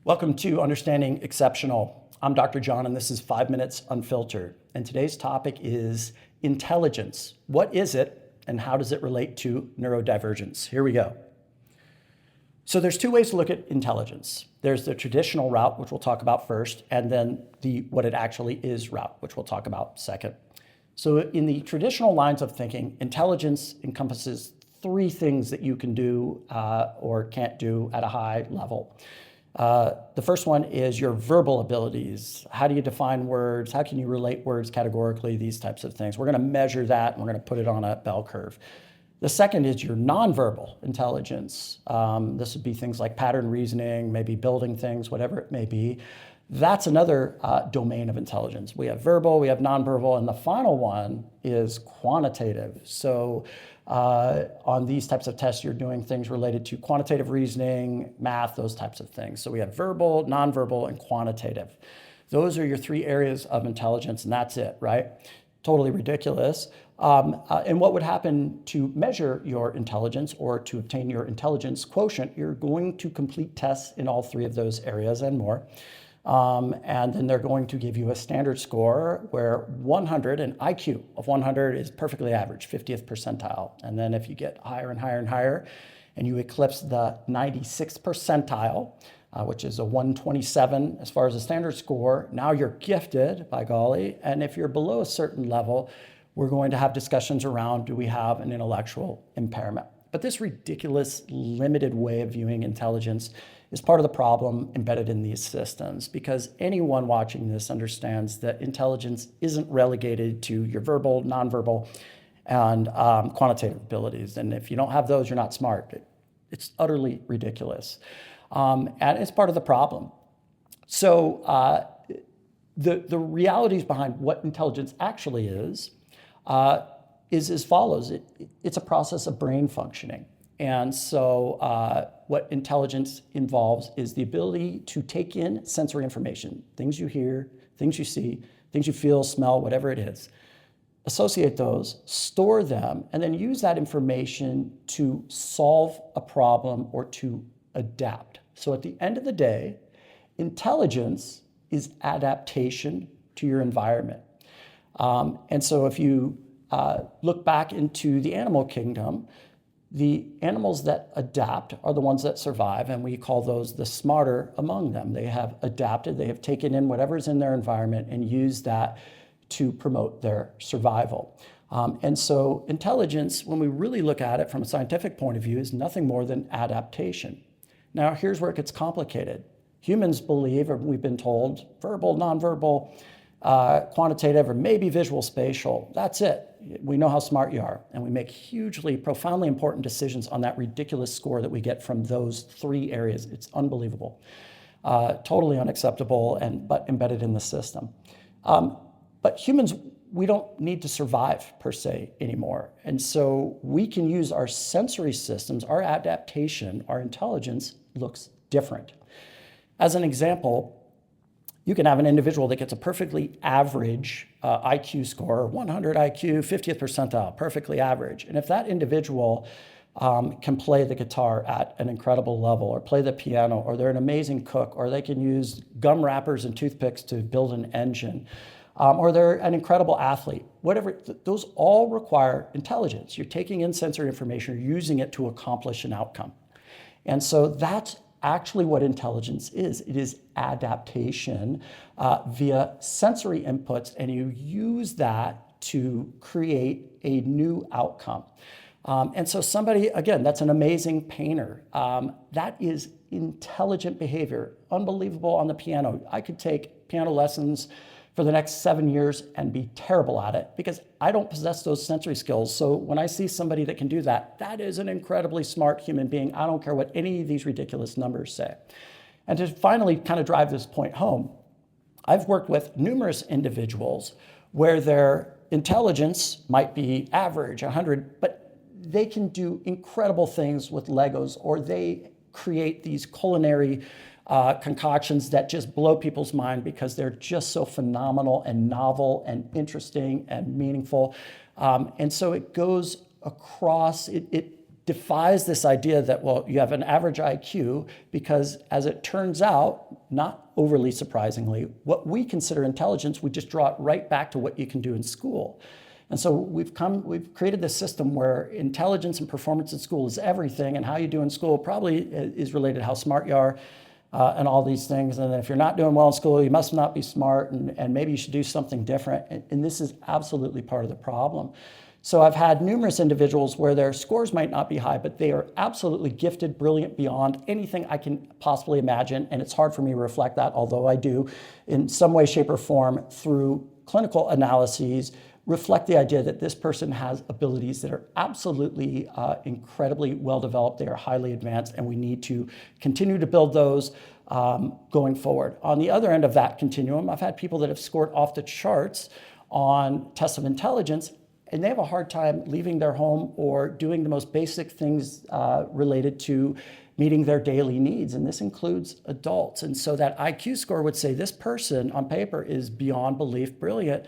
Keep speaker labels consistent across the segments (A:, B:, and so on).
A: Welcome to Understanding Exceptional. I'm Dr. John, and this is 5 Minutes Unfiltered. And today's topic is intelligence. What is it, and how does it relate to neurodivergence? Here we go. So there's two ways to look at intelligence. There's the traditional route, which we'll talk about first, and then the what it actually is route, which we'll talk about second. So in the traditional lines of thinking, intelligence encompasses three things that you can do or can't do at a high level. The first one is your verbal abilities. How do you define words? How can you relate words categorically? These types of things. We're going to measure that, and we're going to put it on a bell curve. The second is your nonverbal intelligence. This would be things like pattern reasoning, maybe building things, whatever it may be. That's another domain of intelligence. We have verbal, we have nonverbal, and the final one is quantitative. So on these types of tests, you're doing things related to quantitative reasoning, math, those types of things. So we have verbal, nonverbal, and quantitative. Those are your three areas of intelligence, and that's it, right? Totally ridiculous. And what would happen to measure your intelligence or to obtain your intelligence quotient? You're going to complete tests in all three of those areas and more. And then they're going to give you a standard score where 100, an IQ of 100 is perfectly average, 50th percentile. And then if you get higher and higher and higher, and you eclipse the 96th percentile, which is a 127 as far as a standard score, now you're gifted, by golly. And if you're below a certain level, we're going to have discussions around, do we have an intellectual impairment? But this ridiculous, limited way of viewing intelligence is part of the problem embedded in these systems, because anyone watching this understands that intelligence isn't relegated to your verbal, nonverbal, and quantitative abilities. And if you don't have those, you're not smart. It's utterly ridiculous. And it's part of the problem. So the realities behind what intelligence actually is as follows. It's a process of brain functioning. And so what intelligence involves is the ability to take in sensory information, things you hear, things you see, things you feel, smell, whatever it is, associate those, store them, and then use that information to solve a problem or to adapt. So at the end of the day, intelligence is adaptation to your environment. And so if you look back into the animal kingdom, the animals that adapt are the ones that survive, and we call those the smarter among them. They have adapted, they have taken in whatever's in their environment and used that to promote their survival. And so intelligence, when we really look at it from a scientific point of view, is nothing more than adaptation. Now, here's where it gets complicated. Humans believe, or we've been told, verbal, nonverbal, quantitative, or maybe visual spatial. That's it. We know how smart you are, and we make hugely, profoundly important decisions on that ridiculous score that we get from those three areas. It's unbelievable, totally unacceptable, but embedded in the system. But humans, we don't need to survive per se anymore. And so we can use our sensory systems, our adaptation, our intelligence looks different. As an example, you can have an individual that gets a perfectly average IQ score, 100 IQ, 50th percentile, perfectly average. And if that individual can play the guitar at an incredible level, or play the piano, or they're an amazing cook, or they can use gum wrappers and toothpicks to build an engine, or they're an incredible athlete, whatever, those all require intelligence. You're taking in sensory information, you're using it to accomplish an outcome. And so that's actually what intelligence is. It is adaptation via sensory inputs, and you use that to create a new outcome. And so somebody, again, that's an amazing painter. That is intelligent behavior, unbelievable on the piano. I could take piano lessons for the next 7 years and be terrible at it because I don't possess those sensory skills. So when I see somebody that can do that, that is an incredibly smart human being. I don't care what any of these ridiculous numbers say. And to finally kind of drive this point home, I've worked with numerous individuals where their intelligence might be average, 100, but they can do incredible things with Legos, or they create these culinary concoctions that just blow people's mind because they're just so phenomenal and novel and interesting and meaningful. And so it goes across, it defies this idea that, well, you have an average IQ, because as it turns out, not overly surprisingly, what we consider intelligence, we just draw it right back to what you can do in school. And so we've created this system where intelligence and performance in school is everything, and how you do in school probably is related to how smart you are, and all these things. And if you're not doing well in school, you must not be smart, and maybe you should do something different. And this is absolutely part of the problem. So I've had numerous individuals where their scores might not be high, but they are absolutely gifted, brilliant, beyond anything I can possibly imagine. And it's hard for me to reflect that, although I do, in some way, shape, or form, through clinical analyses, reflect the idea that this person has abilities that are absolutely incredibly well developed. They are highly advanced, and we need to continue to build those going forward. On the other end of that continuum, I've had people that have scored off the charts on tests of intelligence, and they have a hard time leaving their home or doing the most basic things related to meeting their daily needs, and this includes adults. And so that IQ score would say this person on paper is beyond belief brilliant,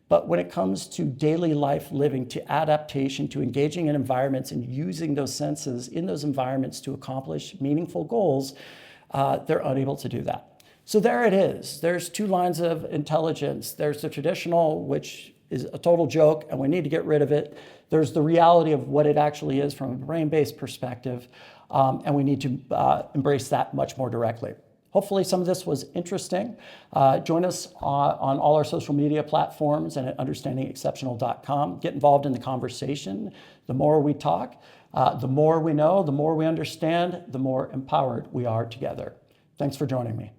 A: but when it comes to daily life living, to adaptation, to engaging in environments and using those senses in those environments to accomplish meaningful goals, they're unable to do that. So there it is. There's two lines of intelligence. There's the traditional, which is a total joke, and we need to get rid of it. There's the reality of what it actually is from a brain-based perspective, and we need to embrace that much more directly. Hopefully some of this was interesting. Join us on all our social media platforms and at understandingexceptional.com. Get involved in the conversation. The more we talk, the more we know, the more we understand, the more empowered we are together. Thanks for joining me.